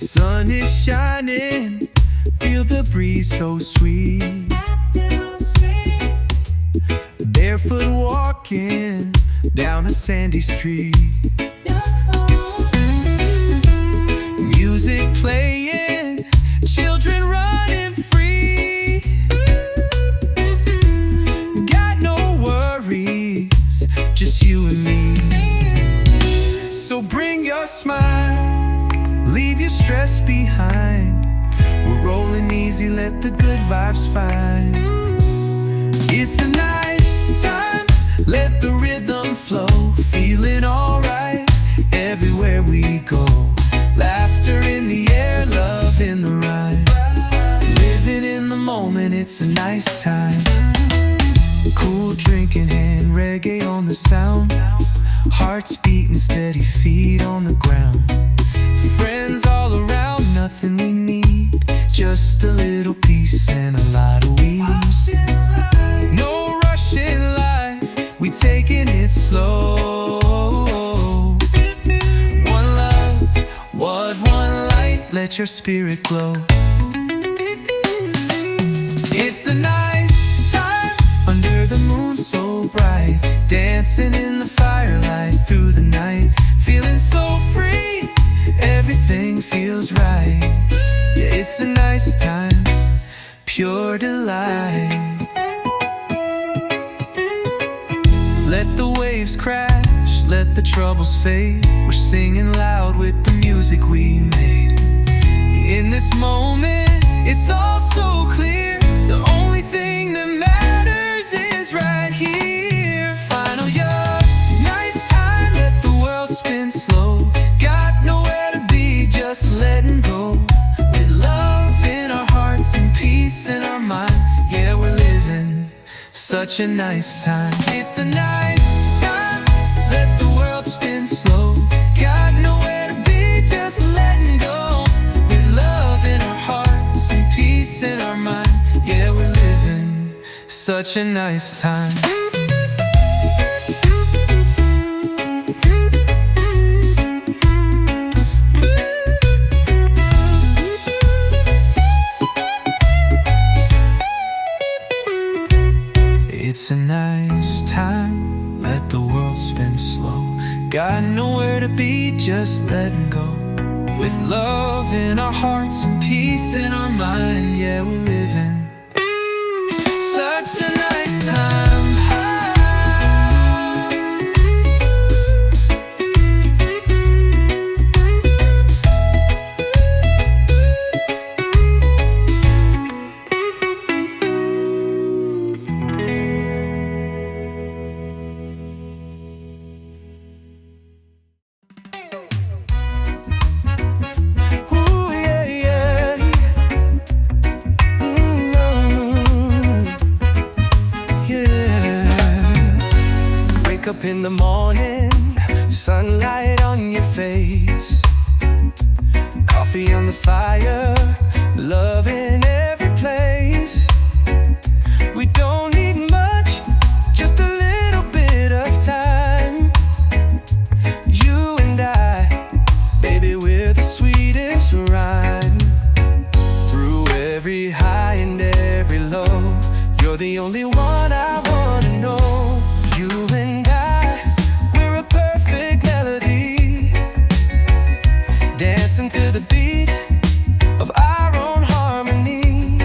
Sun is shining, feel the breeze so sweet. Barefoot walking down a sandy street. Music playing, children running free. Got no worries, just you and me. So bring your smile, leave your stress behind. We're rolling easy, let the good vibes find. It's a nice time, let the rhythm flow. Feeling alright everywhere we go. Laughter in the air, love in the rhyme. Living in the moment, it's a nice time. Cool drink in hand, reggae on the sound. Hearts beating steady, feet on the ground. Friends all around, nothing we need, just a little peace and a lot of weed. No rush in life, we taking it slow. One love, one light, let your spirit glow. It's a nice time, under the moon so bright. Dancing in the firelight through the night. Feeling so free, everything feels right. Yeah, it's a nice time, pure delight. Let the waves crash, let the troubles fade. We're singing loud with the music we made. In this moment, it's all so clear. The only thing that matters is right here. Final year, nice time, let the world spin slow. Got nowhere to be, just letting go. With love in our hearts and peace in our mind. Yeah, we're living such a nice time. It's a nice time, let the world spin slow. Got nowhere to be, just letting go. With love in our hearts and peace in our mind. Yeah, we're living such a nice time. It's a nice time, let the world spin slow. Got nowhere to be, just letting go. With love in our hearts and peace in our mind. Yeah, we're living such a nice time. Up in the morning, sunlight on your face, coffee on the fire, love in every place. We don't need much, just a little bit of time. You and I, baby, we're the sweetest rhyme. Through every high and every low, you're the only one I wanna know. You and dancing to the beat of our own harmony.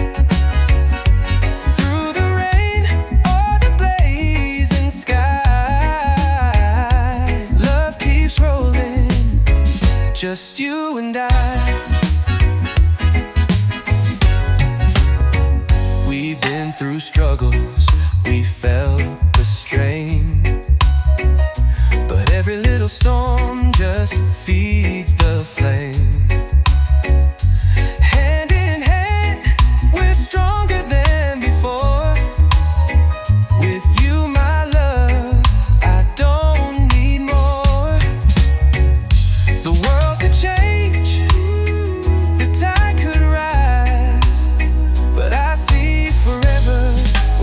Through the rain or the blazing sky, love keeps rolling, just you and I. We've been through struggles, we felt the strain, but every little storm just feeds the flame. Hand in hand, we're stronger than before. With you, my love, I don't need more. The world could change, the tide could rise, but I see forever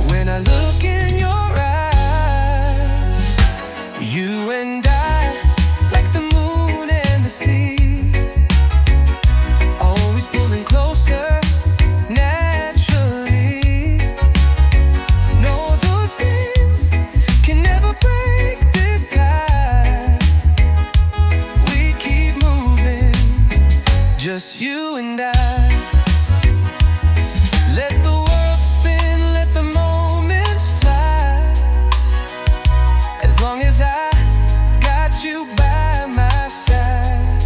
when I look in your eyes. You and I, like the moon and just you and I. Let the world spin, let the moments fly. As long as I got you by my side,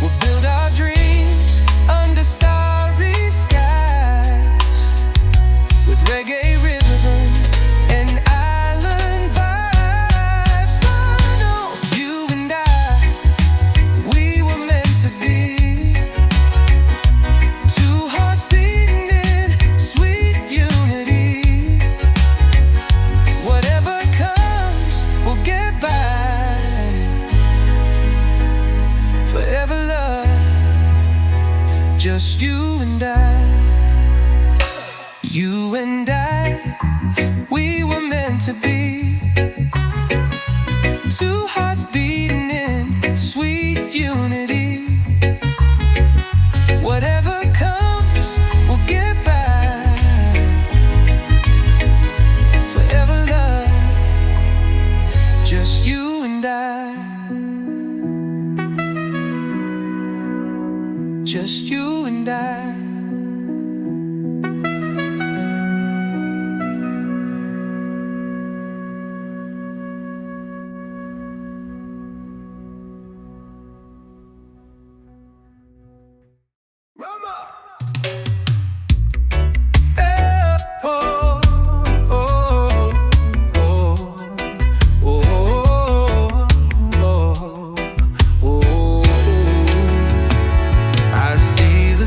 we'll build our dreams under starry skies, with reggae rhythm and island vibes. Final, you and I, we were meant to be. Two hearts beating in sweet unity. Whatever comes, we'll get by. Forever love, just you and I. You and I, we were meant to be. Two hearts beating in sweet unity. Whatever comes, we'll get by. Forever love, just you and I. Just you and I.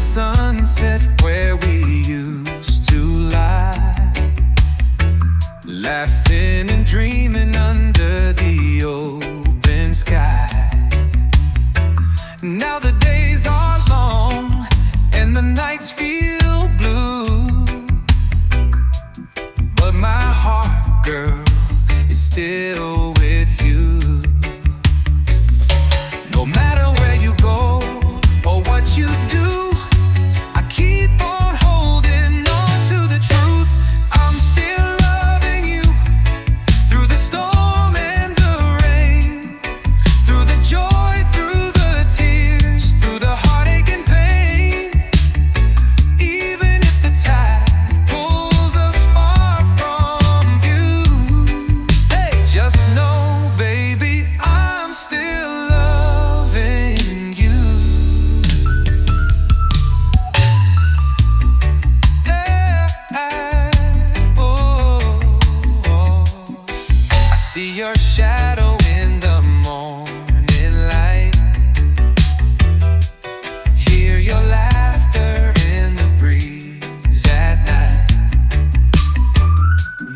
Sunset where we used to lie, laughing and dreaming under the open sky. Now the days are long and the nights feel blue, but my heart, girl, is still with you. No matter where you go or what you do, see your shadow in the morning light, hear your laughter in the breeze at night.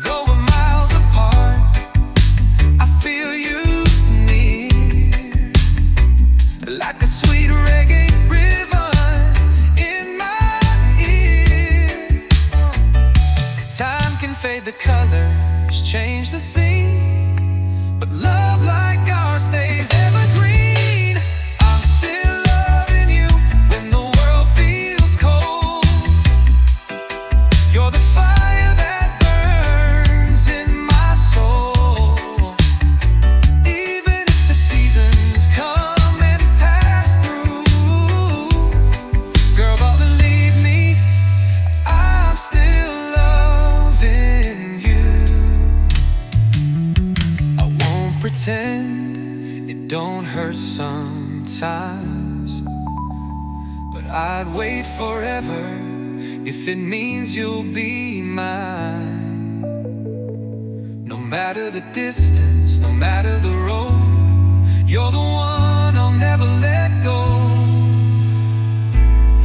Though we're miles apart, I feel you near, like a sweet reggae river in my ear. Time can fade the colors, change the scene, but love like ours stays evergreen. I'm still loving you when the world feels cold. You're the fire that burns in my soul. Even if the seasons come and pass through, girl, but believe me, I'm still loving you. Pretend it don't hurt sometimes, but I'd wait forever if it means you'll be mine. No matter the distance, no matter the road, you're the one I'll never let go.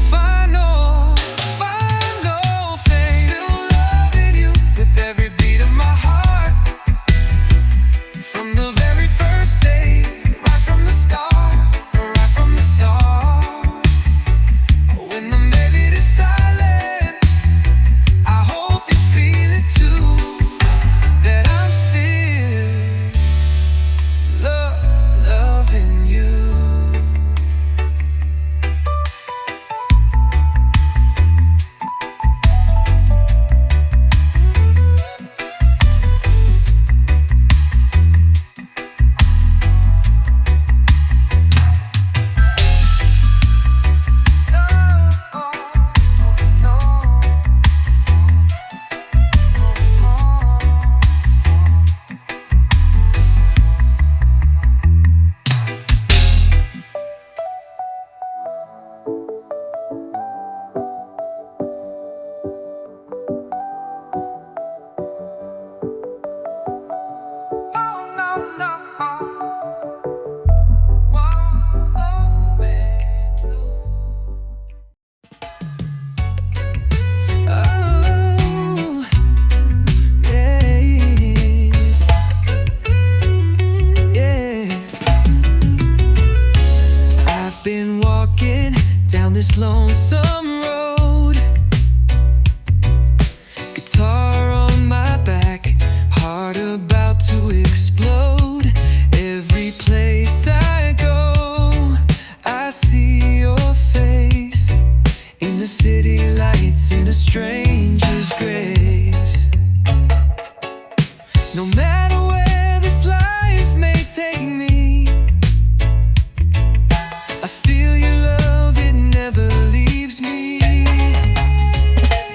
Final, final thing, still loving you with every beat of my heart. From the very first day, right from the start, right from the start. When the melody is silent, I hope you feel it too, that I'm still loving lonesome road. Guitar on my back, heart about to explode. Every place I go, I see your face. In the city lights, in a stranger's grace. No matter where this life may take me, I feel your love, it never leaves me.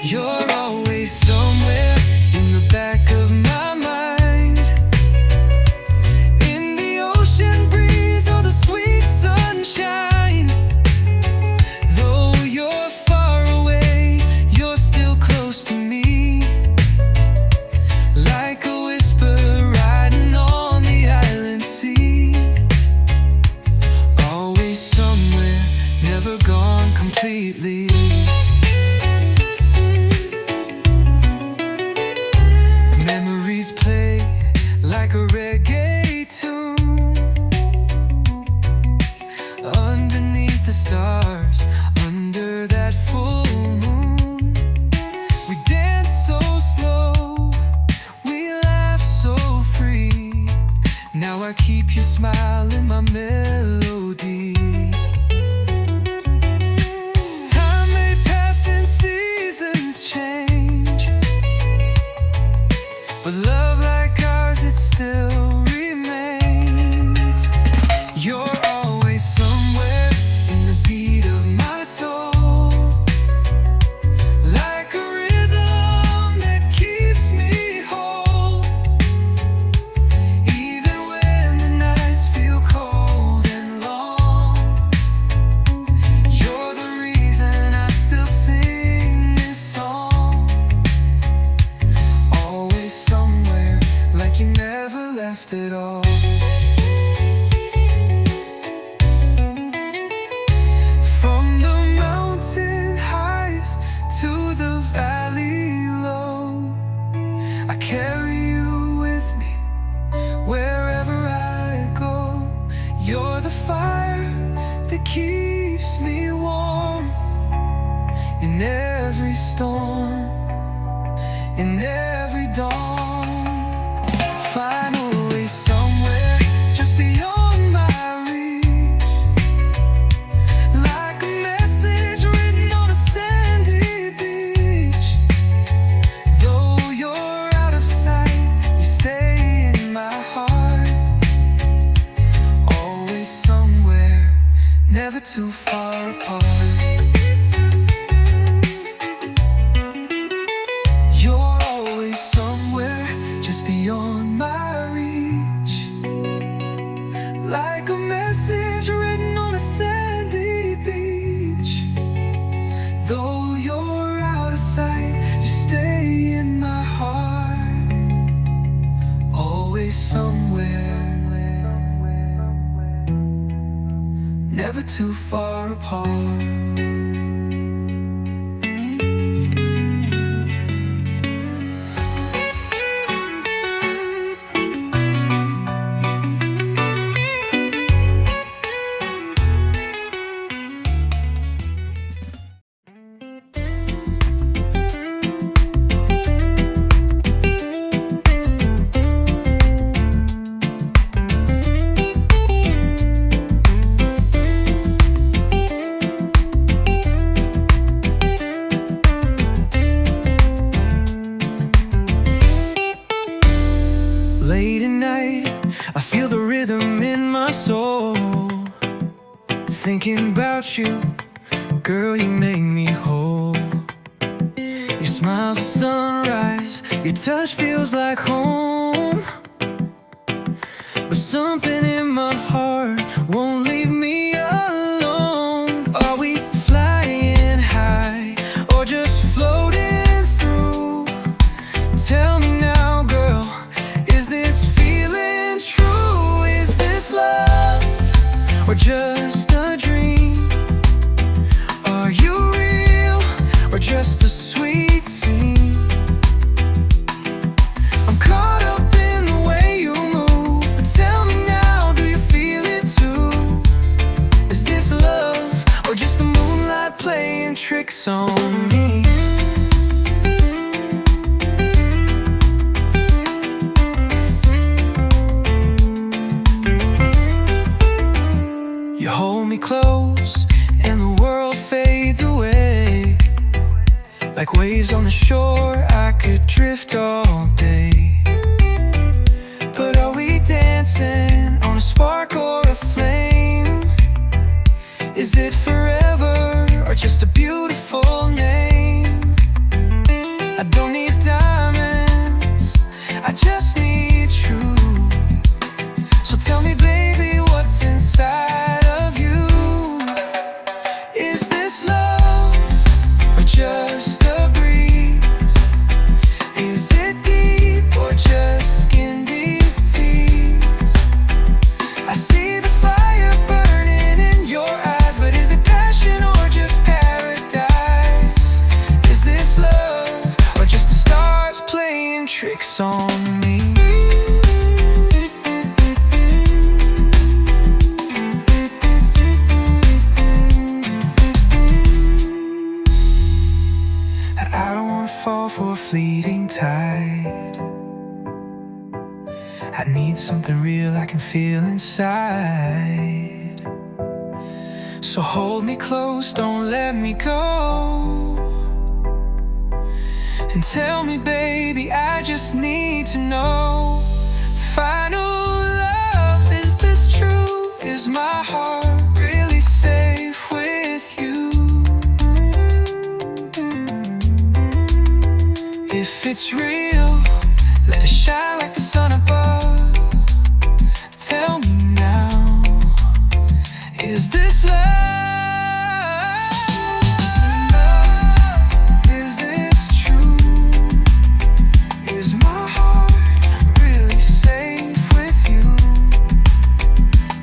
You're always somewhere in the back of my mind, in the ocean breeze or the sweet sunshine. Though you're far away, you're still close to me, like a whisper riding on the island sea. Always somewhere, never gone completely. Memories play like a reggae tune underneath the stars, under that full moon. We dance so slow, we laugh so free. Now I keep your smile in my melody. Time may pass and seasons change, but love like ours, it still remains. You're always somewhere in the beat of my soul, like a rhythm that keeps me whole. Even when the nights feel cold and long, you're the reason I still sing this song. Always somewhere, like you never left at all. From the mountain highs to the valley low, I carry you with me wherever I go. You're the fire that keeps me warm in every storm, in every dawn. Finally somewhere just beyond my reach, like a message written on a sandy beach. Though you're out of sight, you stay in my heart. Always somewhere, never too far apart. You're always somewhere just beyond my reach, like a message written on a sandy beach. Though you're out of sight, you stay in my heart. Always somewhere, never too far apart. Late at night, I feel the rhythm in my soul. Thinking about you, girl, you make me whole. Your smile's a sunrise, your touch feels like home. But something in my heart won't leave me alone. Are we flying high or just floating through? Tell me now, girl, is this feeling true? Is this love or just a dream? Are you real or just a sweet scene? I'm caught up in the way you move, but tell me now, do you feel it too? Is this love or just the moonlight play me close and the world fades away. Like waves on the shore, I could drift all day. But are we dancing on a spark or a flame? Is it forever or just a beautiful name? I don't need diamonds, I just need truth. So tell me, baby, what's inside of you? Is this love or just a breeze? Is it deep or just skin deep tease? I see the fire burning in your eyes, but is it passion or just paradise? Is this love or just the stars playing tricks on me? I don't wanna fall for a fleeting tide. I need something real I can feel inside. So hold me close, don't let me go. And tell me, baby, I just need to know. Final love, is this true? Is my heart really safe with you? If it's real, let it shine like the sun above. Tell me now, is this love? Is this true? Is my heart really safe with you?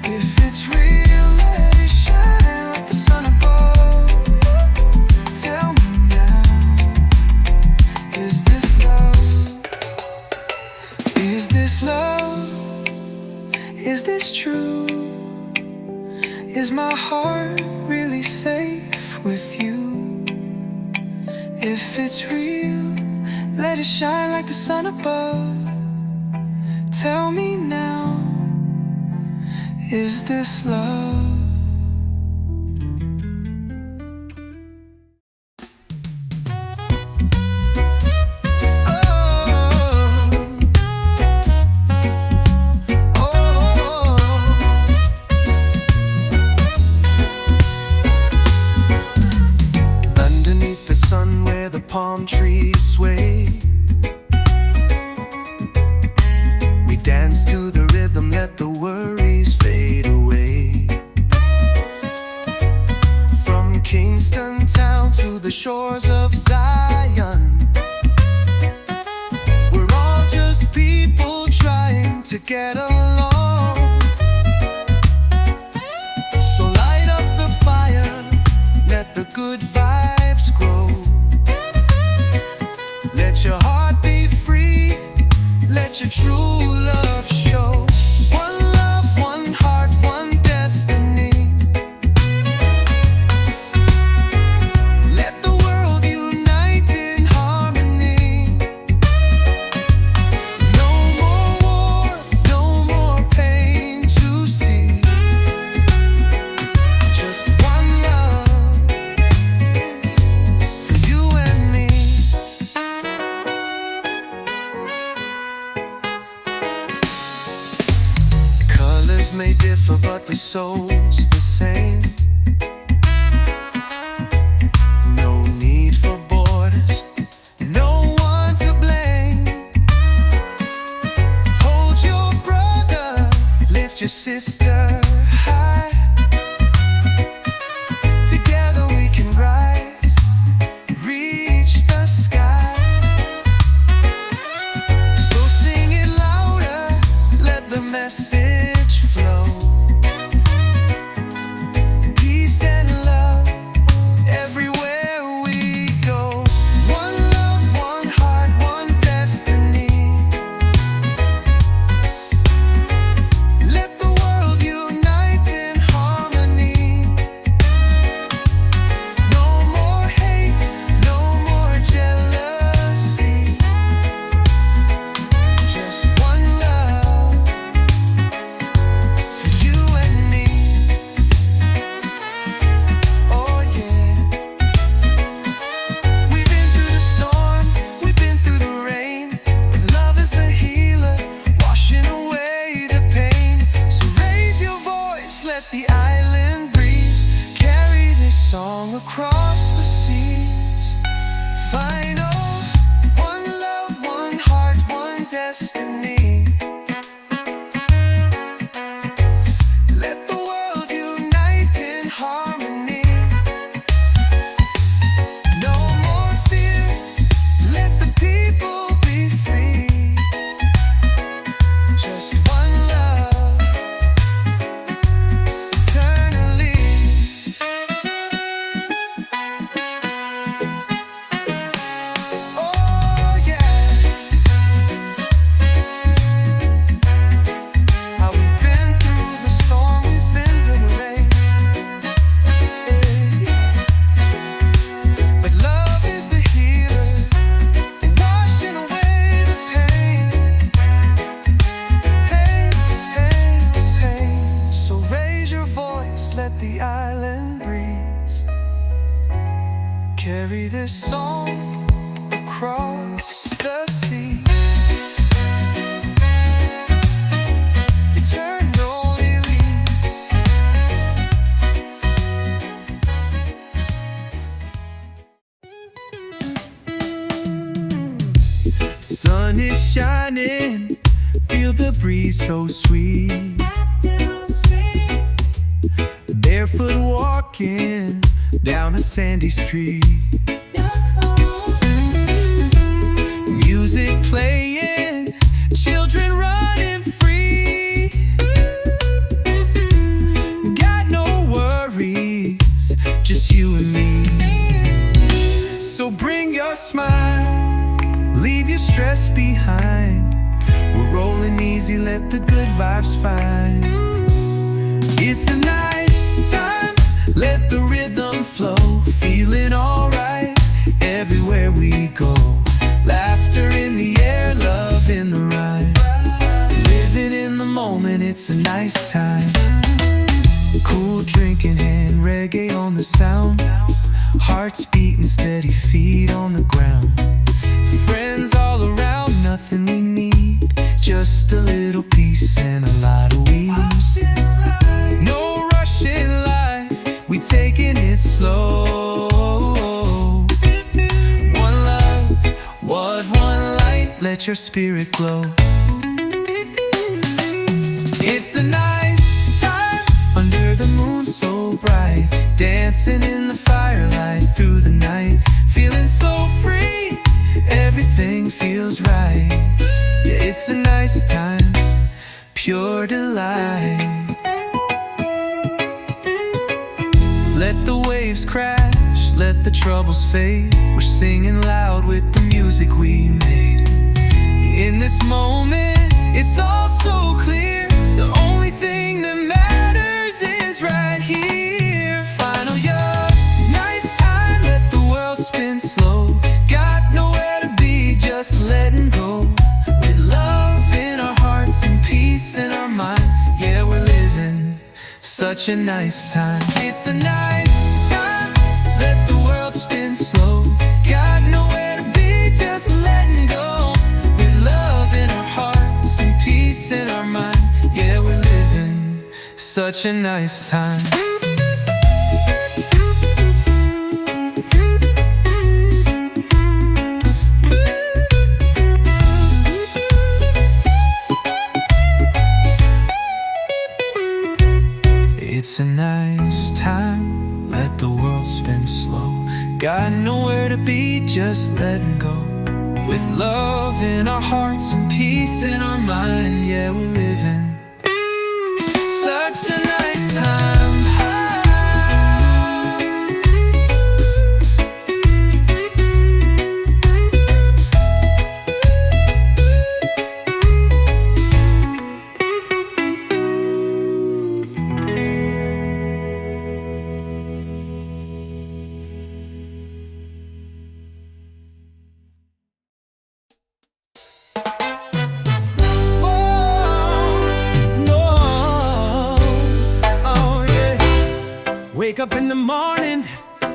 If it's real, let it shine like the sun above. Tell me now, is this love? Is this love? Is this true? Is my heart really safe with you? If it's real, let it shine like the sun above. Tell me now, is this love? Palm trees sway. We dance to the rhythm, let the worries fade away. From Kingston town to the shores of Zion, we're all just people trying to get along. So light up the fire, let the good vibes grow. Let your heart be free, let your true love show. One love, one heart, one destiny. Let the world unite in harmony. No more war, no more pain to see. Just one love for you and me. May differ, but the soul's the same. No need for borders, no one to blame. Hold your brother, lift your sister high. Together we can rise, reach the sky. So sing it louder, let the message flow. let the island breeze carry this song across the seas. Final, one love, one heart, one destiny. Let the world unite in harmony. No more fear, let the people be free. Just one love, eternally. Oh yeah, how we've been through the storm, we've been through the rain. But love is the healer, washing away the pain. Pain. So raise your voice, let the island breeze carry this song across the sea. Eternally. Sun is shining, feel the breeze so sweet. Barefoot walking down a sandy street. Music playing, children running free. Got no worries, just you and me. So bring your smile, leave your stress behind. We're rolling easy, let the good vibes find. It's a nice time, let the rhythm flow. Feeling alright everywhere we go. Laughter in the air, love in the rhyme. Living in the moment, it's a nice time. Cool drink in hand, reggae on the sound. Hearts beating steady, feet on the ground. Friends all around, nothing we need. Just a little peace and a lot of weed. No rush in life, we taking it slow. One love, what one light, let your spirit glow. It's a nice time, under the moon so bright. Dancing in the firelight through the night. Feeling so free, everything feels right. Yeah, it's a nice time, pure delight. Let the waves crash, let the troubles fade. We're singing loud with the music we made. In this moment, it's all so clear. The only thing that matters is right here. Final yes, nice time, let the world spin slow. Got nowhere to be, just letting go. With love in our hearts and peace in our mind. Yeah, we're living such a nice time. It's a nice time, let the world spin slow. Got nowhere to be, just letting go. With love in our hearts and peace in our mind. Yeah, we're living such a nice time. It's a nice time, let the world spin slow. Got nowhere to be, just letting go. With love in our hearts and peace in our mind. Yeah, we're living such a nice time. Wake up in the morning,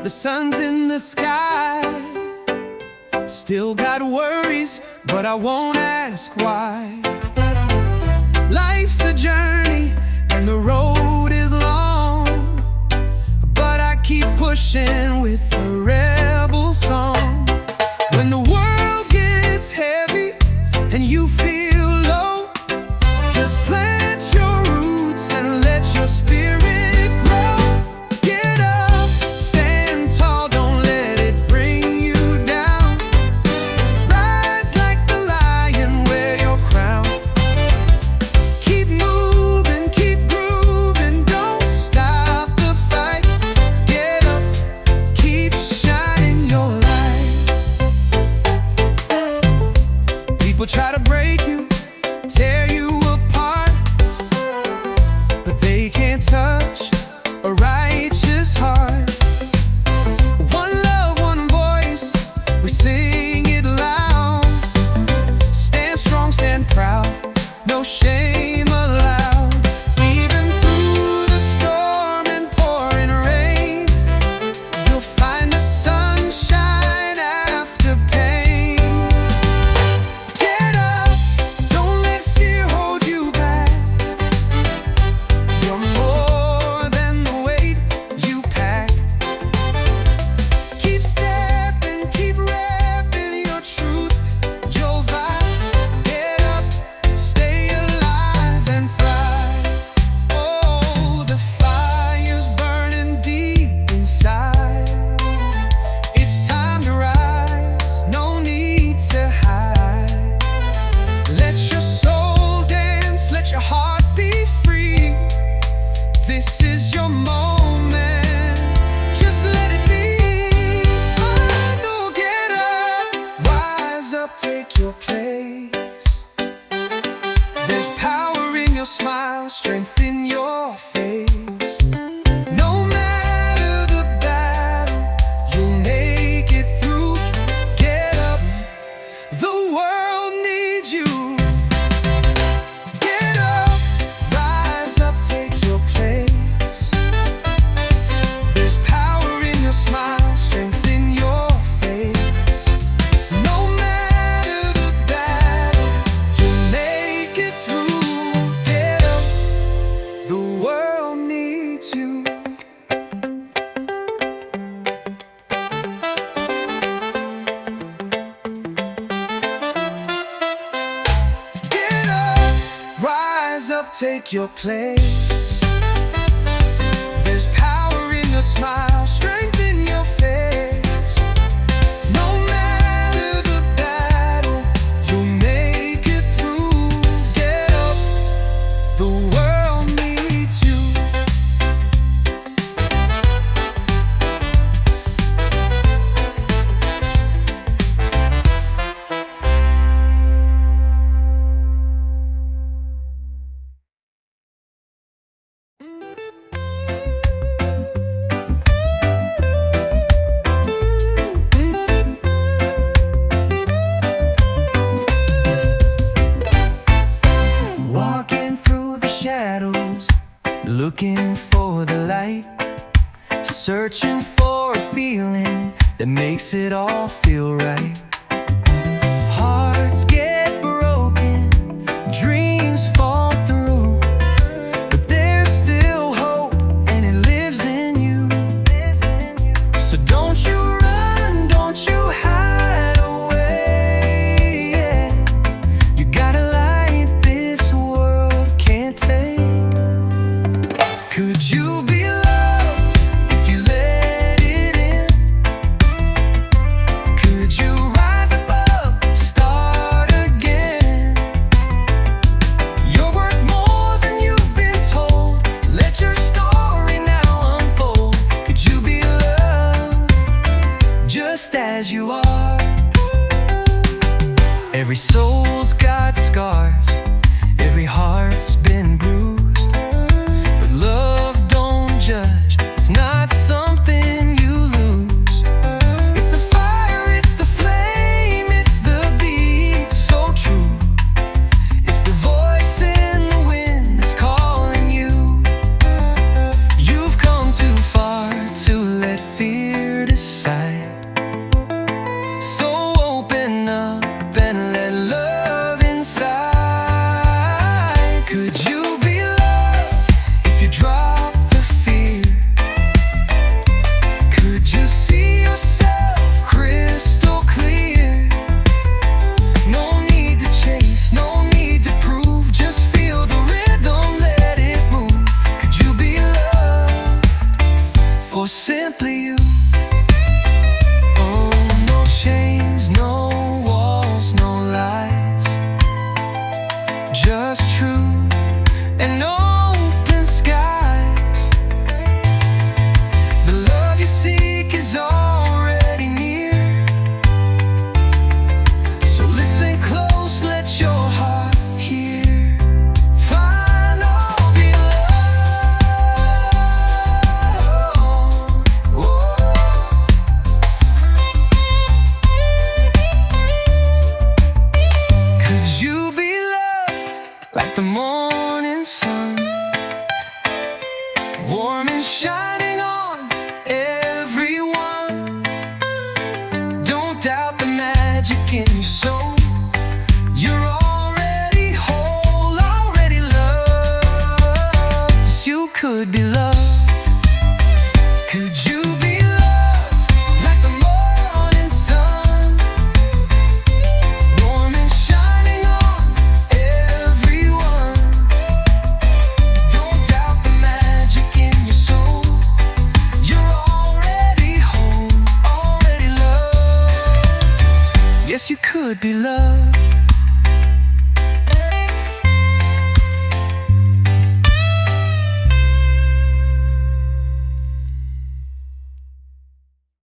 the sun's in the sky. Still got worries, but I won't ask why. Life's a journey, and the road is long. This is your moment, just let it be. Final, get up, rise up, take your place. There's power in your smile, strength in your face. No matter the battle, you'll make it through. Get up, the world needs you. Get up, rise up, take your place. There's power in your smile, strength in your face. No matter the battle, you'll make it through. Get up, the world needs you. Get up, rise up, take your place. There's power in your smile, strength in your face. No matter the battle, you'll make it through. Get up, the world needs you. Walking through the shadows, looking for the light, searching for a feeling that makes it all feel right. Hearts get broken, dreams fall through, but there's still hope and it lives in you. So don't you run, don't you hide away, yeah. You got a light this world can't take. Could you be loved if you let it in? Could you rise above, start again? You're worth more than you've been told. Let your story now unfold. Could you be loved just as you are? Every soul's got scars, every heart's been bruised, but love don't judge, it's not something you lose. It's the fire, it's the flame, it's the beat so true. It's the voice in the wind that's calling you. You've come too far to let fear decide. So open up and let love inside. Could you be loved if you drop the fear? Could you see yourself crystal clear? No need to chase, no need to prove, just feel the rhythm, let it move. Could you be loved for simply you? Oh, no chains, no walls, no lies, just true and open skies. The love you seek is already near, so listen close, let your heart hear. Find all be loved. Could you be loved like the morning sun, warm and shining on everyone? Don't doubt the magic in your soul. You're already whole, already loved. Yes, you could be loved. Could you be loved like the morning sun, warm and shining on everyone? Don't doubt the magic in your soul. You're already home, already loved. Yes, you could be loved.